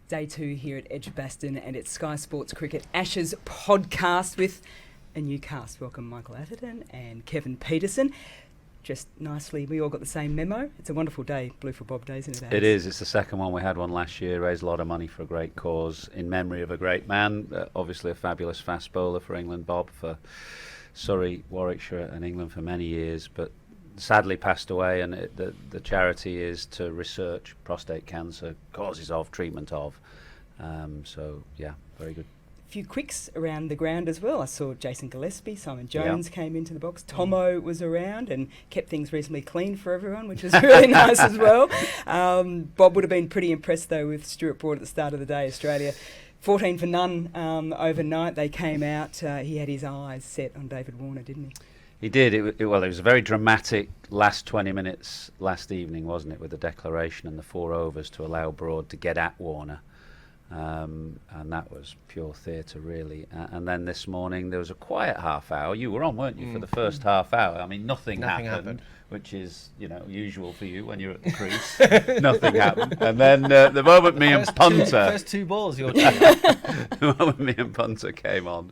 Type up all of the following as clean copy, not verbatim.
Day 2 here at Edgbaston, and it's Sky Sports Cricket Ashes podcast with a new cast. Welcome Michael Atherton and Kevin Pietersen. Just nicely, we all got the same memo. It's a wonderful day, Blue for Bob Day, isn't it? It is. It's the second one. We had one last year, raised a lot of money for a great cause in memory of a great man. Obviously a fabulous fast bowler for England, Bob, for Surrey, Warwickshire and England for many years, but sadly passed away, and the charity is to research prostate cancer, causes of, treatment of. So, yeah, very good. A few quicks around the ground as well. I saw Jason Gillespie, Simon Jones came into the box. Tomo was around and kept things reasonably clean for everyone, which was really nice as well. Bob would have been pretty impressed, though, with Stuart Broad at the start of the day. Australia 14 for none overnight. They came out. He had his eyes set on David Warner, didn't he? He did. It was a very dramatic last 20 minutes last evening, wasn't it, with the declaration and the 4 overs to allow Broad to get at Warner. And that was pure theatre, really. And then this morning there was a quiet half hour. You were on, weren't you, for the first half hour? I mean, nothing happened, which is, usual for you when you're at the crease. Nothing happened. And then the moment me and Punter... First two balls, your team. The moment me and Punter came on,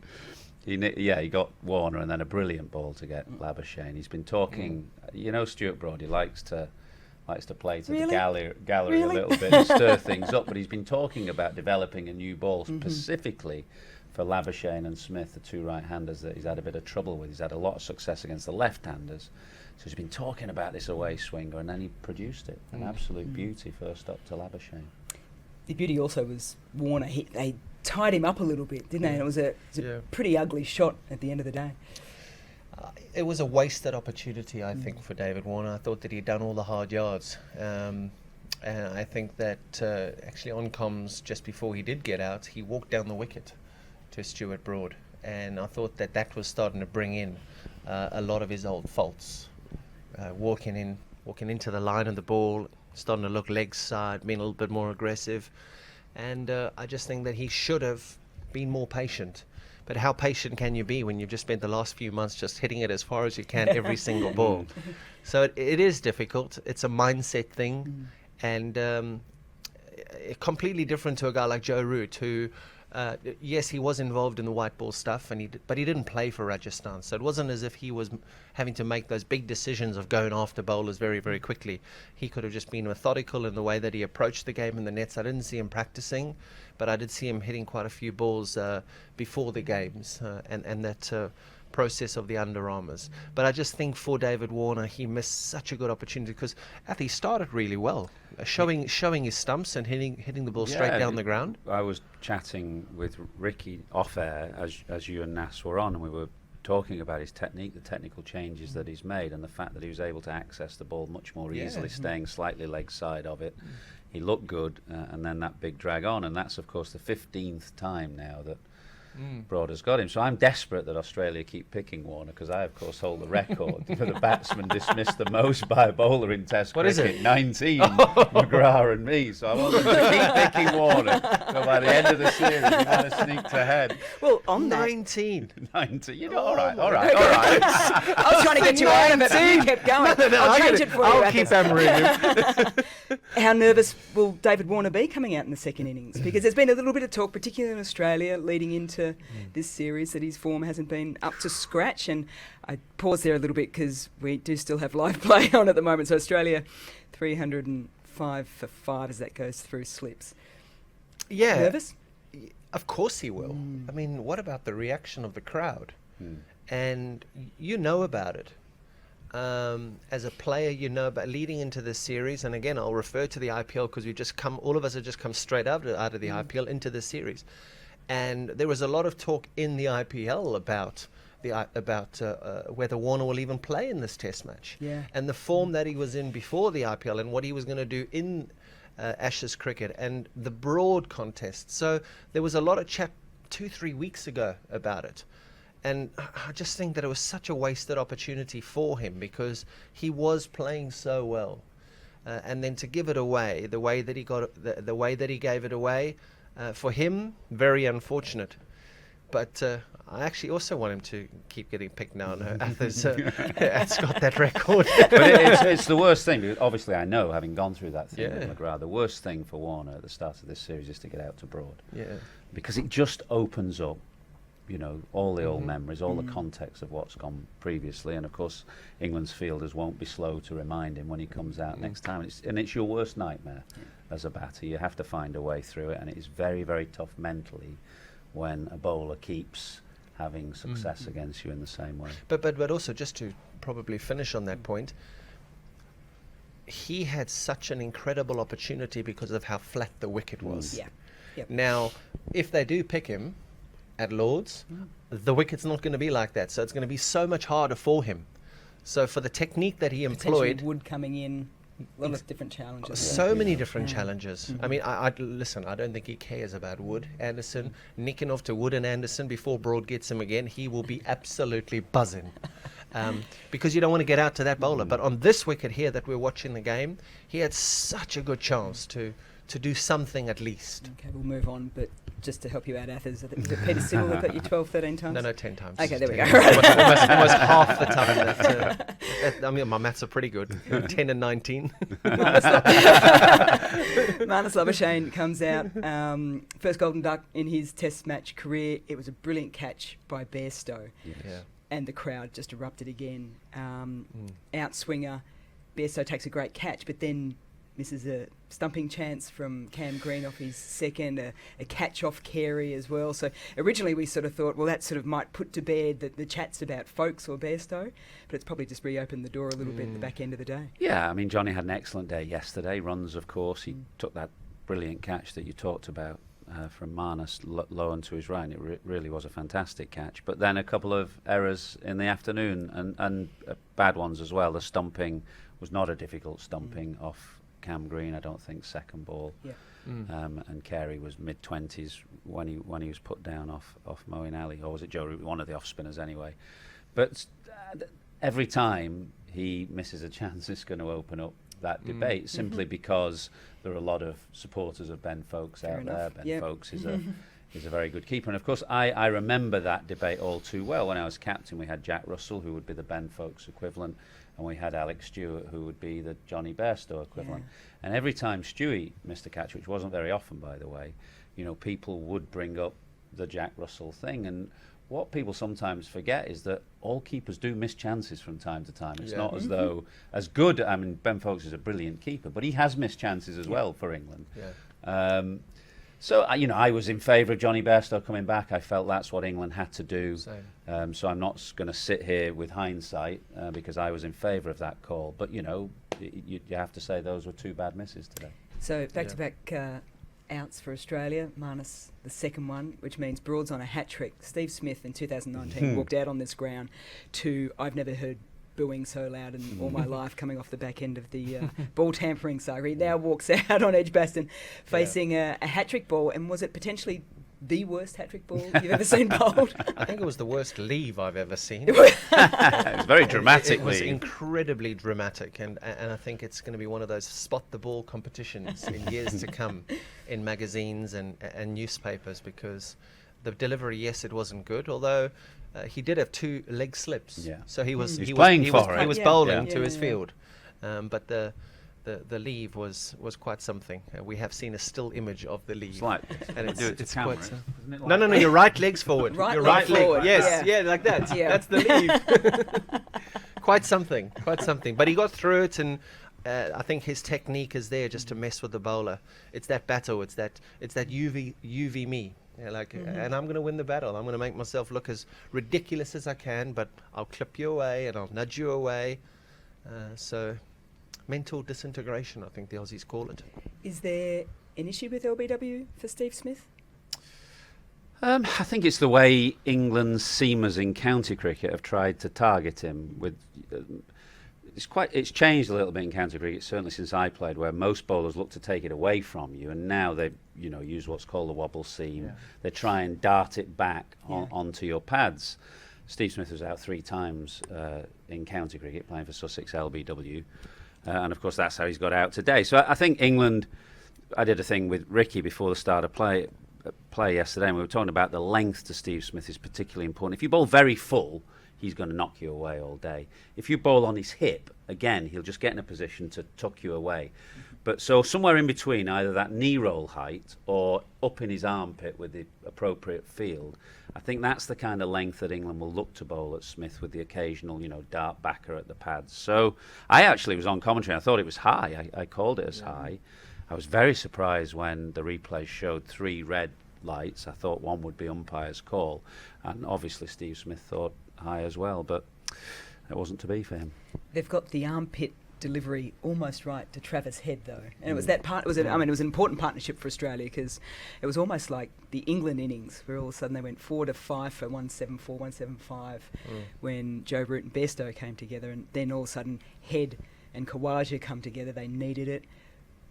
he got Warner and then a brilliant ball to get Labuschagne. He's been talking, Stuart Broad, he likes to play to the gallery a little bit and stir things up, but he's been talking about developing a new ball specifically for Labuschagne and Smith, the two right-handers that he's had a bit of trouble with. He's had a lot of success against the left-handers. So he's been talking about this away swinger, and then he produced it. An absolute beauty first up to Labuschagne. The beauty also was Warner. They tied him up a little bit, didn't they? And it was a pretty ugly shot at the end of the day. It was a wasted opportunity, I think, for David Warner. I thought that he'd done all the hard yards. And I think that actually on comms, just before he did get out, he walked down the wicket to Stuart Broad. And I thought that was starting to bring in a lot of his old faults. Walking into the line of the ball, starting to look leg side, being a little bit more aggressive. And I just think that he should have been more patient. But how patient can you be when you've just spent the last few months just hitting it as far as you can every single ball? So it is difficult. It's a mindset thing. And completely different to a guy like Joe Root, who, yes, he was involved in the white ball stuff, but he didn't play for Rajasthan. So it wasn't as if he was having to make those big decisions of going after bowlers very, very quickly. He could have just been methodical in the way that he approached the game in the nets. I didn't see him practicing, but I did see him hitting quite a few balls before the games and that process of the underarmers. But I just think for David Warner, he missed such a good opportunity because he started really well, showing his stumps and hitting the ball straight down the ground. I was chatting with Ricky off air as you and Nas were on, and we were talking about his technique, the technical changes that he's made, and the fact that he was able to access the ball much more easily, staying slightly leg side of it. He looked good, and then that big drag on, and that's of course the 15th time now that Broad has got him. So I'm desperate that Australia keep picking Warner, because I of course hold the record for the batsman dismissed the most by a bowler in Test cricket. Is it? 19, McGrath and me. So I want them to keep picking Warner. So by the end of the series, we might have sneaked ahead. Well, on 19. 19. All right. I was trying to get you out of it, but you kept going. No, I'll change it for you. I'll keep hammering him. How nervous will David Warner be coming out in the second innings? Because there's been a little bit of talk, particularly in Australia, leading into this series, that his form hasn't been up to scratch. And I pause there a little bit because we do still have live play on at the moment. So Australia 305 for 5 as that goes through slips. Yeah. Nervous? Of course he will. I mean, what about the reaction of the crowd? And you know about it. As a player, you know about leading into this series, and again, I'll refer to the IPL because all of us have just come straight out of the IPL into this series. And there was a lot of talk in the IPL about whether Warner will even play in this Test match. Yeah. And the form that he was in before the IPL and what he was going to do in Ashes cricket and the Broad contest. So there was a lot of chat 2-3 weeks ago about it. And I just think that it was such a wasted opportunity for him because he was playing so well. And then to give it away, the way that he gave it away, for him, very unfortunate. But I actually also want him to keep getting picked now. No, Athers has got that record. But it's the worst thing, because obviously I know, having gone through that thing with McGrath, the worst thing for Warner at the start of this series is to get out to Broad. Yeah. Because it just opens up, you know, all the old memories, all the context of what's gone previously. And of course, England's fielders won't be slow to remind him when he comes out next time. And it's your worst nightmare as a batter. You have to find a way through it, and it is very, very tough mentally when a bowler keeps having success against you in the same way. But also, just to probably finish on that point, he had such an incredible opportunity because of how flat the wicket was. Yeah. Yep. Now, if they do pick him at Lord's, the wicket's not going to be like that. So it's going to be so much harder for him. So for the technique that he employed, Wood coming in, a lot of different challenges. so many different challenges. I mean, I listen, I don't think he cares about Wood. Anderson, nicking off to Wood and Anderson before Broad gets him again, he will be absolutely buzzing. Because you don't want to get out to that bowler. But on this wicket here that we're watching the game, he had such a good chance to do something at least. Okay, we'll move on, but just to help you out, Athers, was it Peter Simmel that got you 12, 13 times? No, 10 times. Okay, there we go. Almost half the time. I mean, my maths are pretty good. 10 and 19. Marnus Labuschagne comes out, first golden duck in his test match career. It was a brilliant catch by Bairstow. Yes. Yeah. And the crowd just erupted again. Outswinger, Bairstow takes a great catch, but then misses a stumping chance from Cam Green off his second, a catch off Carey as well. So originally we sort of thought, well, that sort of might put to bed the chats about Folkes or Bairstow, but it's probably just reopened the door a little bit at the back end of the day. Yeah, I mean, Johnny had an excellent day yesterday. Runs, of course. He took that brilliant catch that you talked about from Marnus low and to his right. It really was a fantastic catch. But then a couple of errors in the afternoon and bad ones as well. The stumping was not a difficult stumping off Cam Green, I don't think, second ball. Yeah. And Carey was mid-20s when he was put down off Moeen Ali, or was it Joe Root, one of the off spinners anyway. But every time he misses a chance, it's going to open up that debate simply because there are a lot of supporters of Ben Folkes out there. Ben Folkes is a very good keeper, and of course I remember that debate all too well. When I was captain, we had Jack Russell, who would be the Ben Folkes equivalent, and we had Alex Stewart, who would be the Johnny Bairstow equivalent. And every time Stewie missed a catch, which wasn't very often, by the way, you know, people would bring up the Jack Russell thing. And what people sometimes forget is that all keepers do miss chances from time to time. It's not as though, as good, I mean, Ben Folkes is a brilliant keeper, but he has missed chances as well for England. So, you know, I was in favour of Johnny Bairstow coming back. I felt that's what England had to do. So I'm not going to sit here with hindsight because I was in favour of that call. But, you know, you have to say those were two bad misses today. So back-to-back outs for Australia, minus the second one, which means Broad's on a hat-trick. Steve Smith in 2019 walked out on this ground to, I've never heard booing so loud in all my life, coming off the back end of the ball tampering saga. He now walks out on Edgbaston facing a hat-trick ball, and was it potentially the worst hat-trick ball you've ever seen bowled? I think it was the worst leave I've ever seen. It was very dramatic. It was incredibly dramatic, and I think it's going to be one of those spot the ball competitions in years to come in magazines and newspapers, because the delivery, yes, it wasn't good, although he did have two leg slips. So he was bowling to his field, but the leave was quite something. We have seen a still image of the leave. It's like, and it's camera, quite. isn't it? No, your right leg's forward. Right your leg right forward. leg. Yes, like that. That's the leave. Quite something. But he got through it, and I think his technique is there just to mess with the bowler. It's that battle. It's that UV me. And I'm going to win the battle. I'm going to make myself look as ridiculous as I can, but I'll clip you away and I'll nudge you away. So mental disintegration, I think the Aussies call it. Is there an issue with LBW for Steve Smith? I think it's the way England's seamers in county cricket have tried to target him with. It's changed a little bit in county cricket, certainly since I played, where most bowlers look to take it away from you, and now they, use what's called the wobble seam. They try and dart it back onto your pads. Steve Smith was out 3 times in county cricket playing for Sussex LBW, and of course that's how he's got out today. So I think England. I did a thing with Ricky before the start of play play yesterday, and we were talking about the length to Steve Smith is particularly important. If you bowl very full, he's going to knock you away all day. If you bowl on his hip, again, he'll just get in a position to tuck you away. But so somewhere in between, either that knee roll height or up in his armpit with the appropriate field, I think that's the kind of length that England will look to bowl at Smith, with the occasional, dart backer at the pads. So I actually was on commentary. I thought it was high. I called it as high. I was very surprised when the replay showed 3 red lights. I thought one would be umpire's call. And obviously Steve Smith thought high as well, but it wasn't to be for him. They've got the armpit delivery almost right to Travis Head, though, and it was that part. It was an important partnership for Australia, because it was almost like the England innings, where all of a sudden they went 4 to 5 for 174, 175 when Joe Root and Bairstow came together, and then all of a sudden Head and Khawaja come together. They needed it,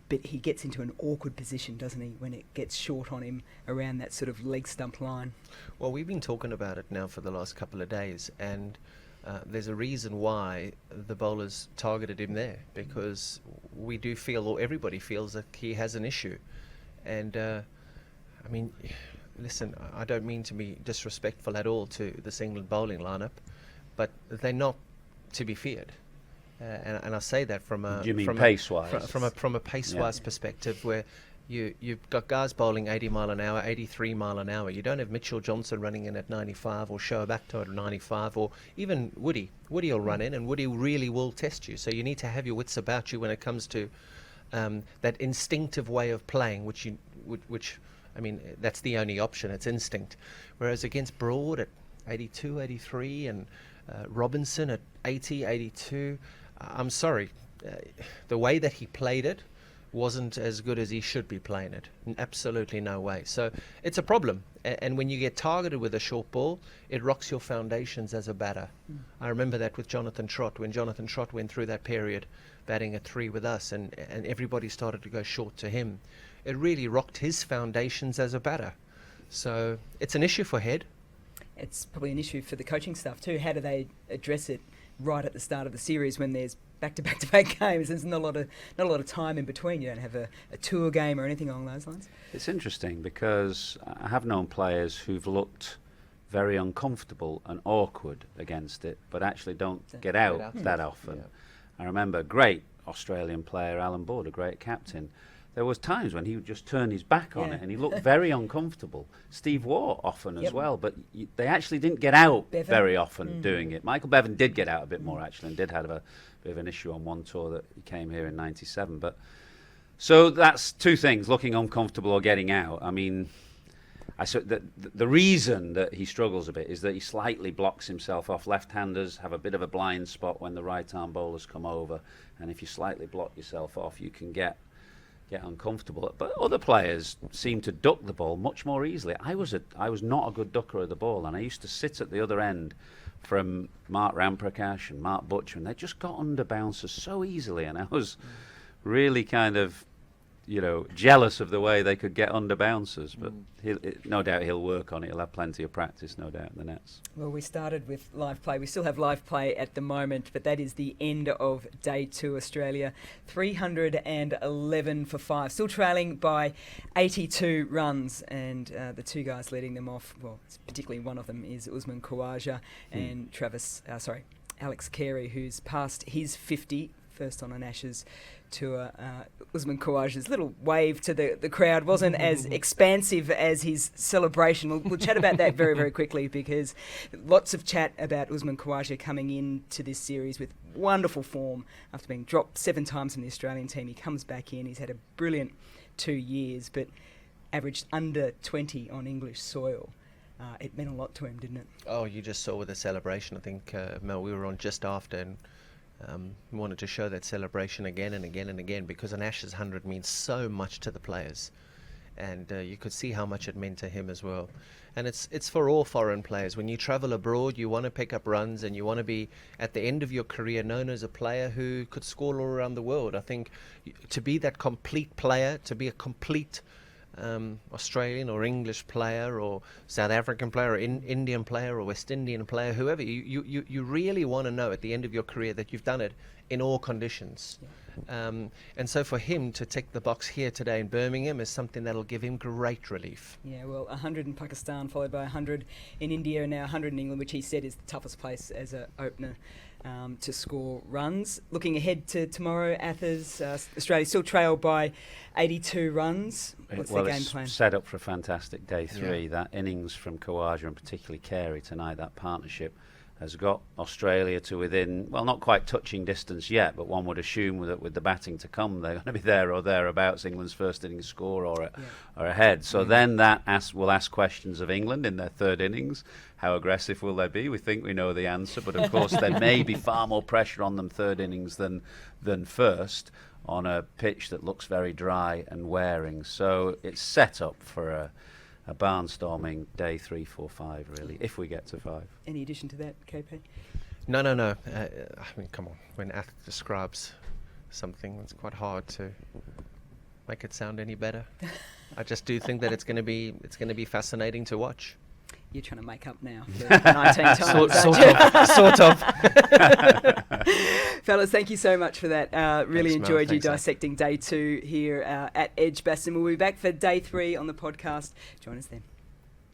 but he gets into an awkward position, doesn't he, when it gets short on him around that sort of leg stump line. Well, we've been talking about it now for the last couple of days, and there's a reason why the bowlers targeted him there, because we do feel, or everybody feels, that he has an issue. And listen, I don't mean to be disrespectful at all to this England bowling lineup, but they're not to be feared. And I say that from a pace-wise? From a pace-wise perspective, where you've got guys bowling 80 mile an hour, 83 mile an hour. You don't have Mitchell Johnson running in at 95, or Shoaib Akhtar at 95, or even Woody. Woody will run in, and Woody really will test you. So you need to have your wits about you when it comes to that instinctive way of playing, which that's the only option. It's instinct. Whereas against Broad at 82, 83, and Robinson at 80, 82, I'm sorry, the way that he played it wasn't as good as he should be playing it. Absolutely no way. So it's a problem. And when you get targeted with a short ball, it rocks your foundations as a batter. I remember that with Jonathan Trott, when Jonathan Trott went through that period batting at 3 with us, and everybody started to go short to him. It really rocked his foundations as a batter. So it's an issue for Head. It's probably an issue for the coaching staff too. How do they address it right at the start of the series, when there's back-to-back games? There's not a lot of time in between. You don't have a tour game or anything along those lines. It's interesting, because I have known players who've looked very uncomfortable and awkward against it, but actually don't get out that often. Yeah. I remember a great Australian player, Alan Board, a great captain. There was times when he would just turn his back on it, and he looked very uncomfortable. Steve Waugh often as well, but they actually didn't get out very often doing it. Michael Bevan did get out a bit more, actually, and did have a bit of an issue on one tour that he came here in '97. But so that's two things: looking uncomfortable or getting out. I mean, the reason that he struggles a bit is that he slightly blocks himself off. Left-handers have a bit of a blind spot when the right-arm bowlers come over, and if you slightly block yourself off, you can get uncomfortable. But other players seem to duck the ball much more easily. I was not a good ducker of the ball, and I used to sit at the other end from Mark Ramprakash and Mark Butcher, and they just got under bouncers so easily, and I was really kind of jealous of the way they could get under bouncers. But no doubt he'll work on it. He'll have plenty of practice, no doubt, in the nets. Well, we started with live play. We still have live play at the moment, but that is the end of day 2. Australia 311 for 5, still trailing by 82 runs, and the two guys leading them off, well, particularly one of them is Usman Khawaja and Alex Carey, who's passed his 50, first on an Ashes tour. Usman Khawaja's little wave to the crowd wasn't as expansive as his celebration. We'll chat about that very, very quickly, because lots of chat about Usman Khawaja coming into this series with wonderful form after being dropped 7 times from the Australian team. He comes back in. He's had a brilliant 2 years, but averaged under 20 on English soil. It meant a lot to him, didn't it? Oh, you just saw with the celebration. I think, Mel, we were on just after, and we wanted to show that celebration again and again and again, because an Ashes 100 means so much to the players, and you could see how much it meant to him as well. And it's for all foreign players. When you travel abroad, you want to pick up runs, and you want to be at the end of your career known as a player who could score all around the world. I think to be that complete player, to be a complete Australian or English player or South African player or Indian player or West Indian player, whoever, you really want to know at the end of your career that you've done it in all conditions. And so for him to tick the box here today in Birmingham is something that'll give him great relief. Yeah, well, 100 in Pakistan, followed by 100 in India, and now 100 in England, which he said is the toughest place as an opener to score runs. Looking ahead to tomorrow, Athers, Australia still trailed by 82 runs. What's their game plan? It's set up for a fantastic day 3. That innings from Khawaja and particularly Carey tonight, that partnership, has got Australia to within, well, not quite touching distance yet, but one would assume that with the batting to come, they're going to be there or thereabouts, England's first innings score or ahead. So then that will ask questions of England in their third innings. How aggressive will they be? We think we know the answer, but of course there may be far more pressure on them third innings than first, on a pitch that looks very dry and wearing. So it's set up for a barnstorming day 3, 4, 5, really, if we get to 5. Any addition to that, KP? No. I mean, come on. When Ath describes something, it's quite hard to make it sound any better. I just do think that it's going to be fascinating to watch. You're trying to make up now for 19 times. Sort of. Fellas, thank you so much for that. Really Thanks, enjoyed Mel. you Thanks, dissecting day 2 here at Edgbaston. We'll be back for day 3 on the podcast. Join us then.